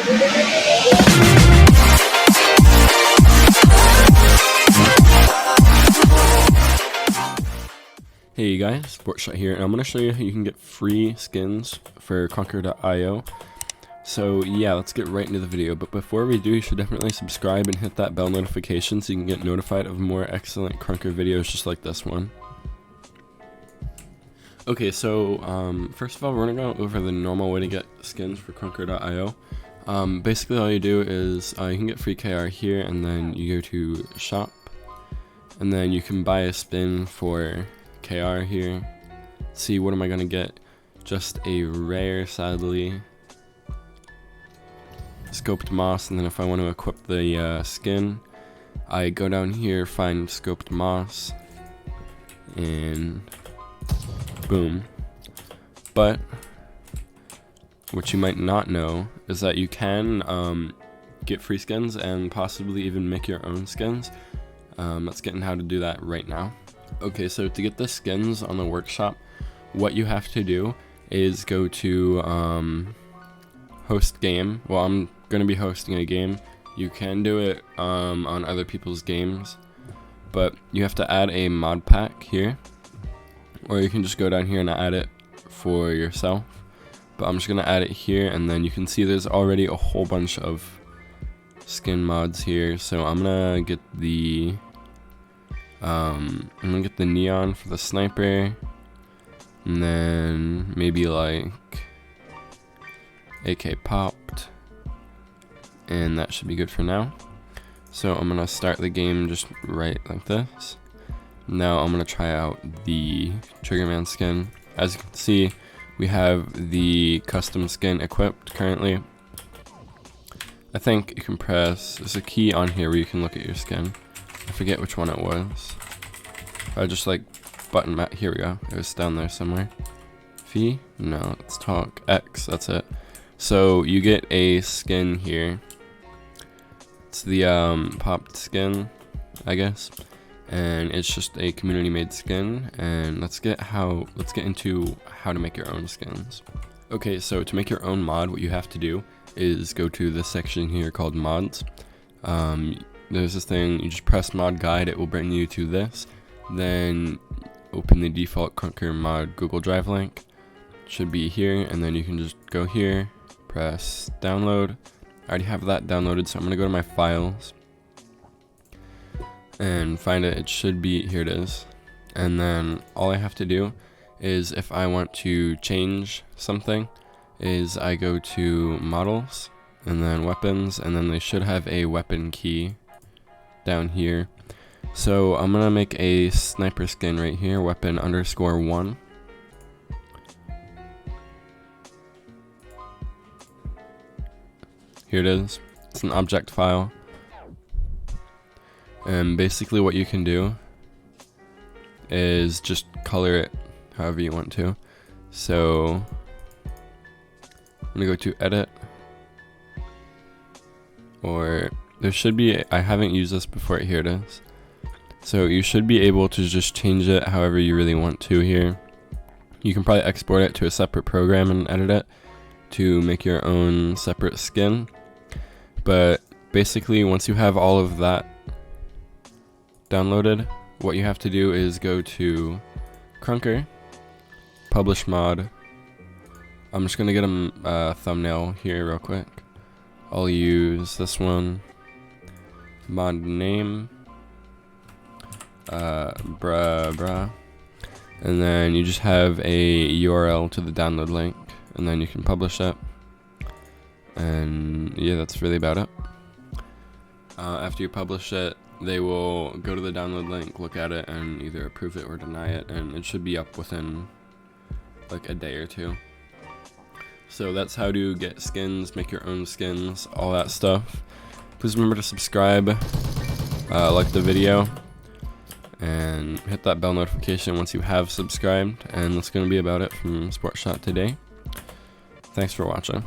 Hey guys, Sportshot here, and I'm going to show you how you can get free skins for Krunker.io. So yeah, let's get right into the video, but before we do, you should definitely subscribe and hit that bell notification so you can get notified of more excellent Krunker videos just like this one. Okay, so first of all, we're going to go over the normal way to get skins for Krunker.io. Basically all you do is you can get free KR here, and then you go to shop, and then you can buy a spin for KR here. See, what am I gonna get? Just a rare, sadly, scoped moss. And then if I want to equip the skin, I go down here, find scoped moss, and boom. But what you might not know is that you can get free skins and possibly even make your own skins. Let's get into how to do that right now. Okay, so to get the skins on the workshop, what you have to do is go to host game. Well, I'm going to be hosting a game. You can do it on other people's games, but you have to add a mod pack here, or you can just go down here and add it for yourself. But I'm just going to add it here, and then you can see there's already a whole bunch of skin mods here. So I'm going to get the neon for the sniper, and then maybe like AK popped, and that should be good for now. So I'm gonna start the game just right like this. Now I'm gonna try out the Triggerman skin. As you can see, we have the custom skin equipped currently. I think you can press, there's a key on here where you can look at your skin. I forget which one it was. I just like button map. Here we go. It was down there somewhere. V? No, let's talk. X, that's it. So you get a skin here. It's the popped skin, I guess. And it's just a community made skin. And let's get into how to make your own skins. Okay, so to make your own mod, what you have to do is go to this section here called mods. There's this thing, you just press mod guide, it will bring you to this. Then open the default Krunker mod Google Drive link. It should be here, and then you can just go here, press download. I already have that downloaded, so I'm gonna go to my files and find it. It should be, here it is. And then all I have to do is, if I want to change something, is I go to models and then weapons, and then they should have a weapon key down here. So I'm gonna make a sniper skin right here, weapon _1. Here it is. It's an object file. And basically what you can do is just color it however you want to. So I'm gonna go to edit, or there should be, I haven't used this before, here it is. So you should be able to just change it however you really want to here. You can probably export it to a separate program and edit it to make your own separate skin. But basically, once you have all of that downloaded, what you have to do is go to Krunker, publish mod. I'm just gonna get a thumbnail here real quick. I'll use this one. Mod name, bruh, and then you just have a URL to the download link, and then you can publish it. And yeah, that's really about it. After you publish it, they will go to the download link, look at it, and either approve it or deny it, and it should be up within like a day or two. So that's how to get skins, make your own skins, all that stuff. Please remember to subscribe, like the video, and hit that bell notification once you have subscribed. And that's going to be about it from Sportshot today. Thanks for watching.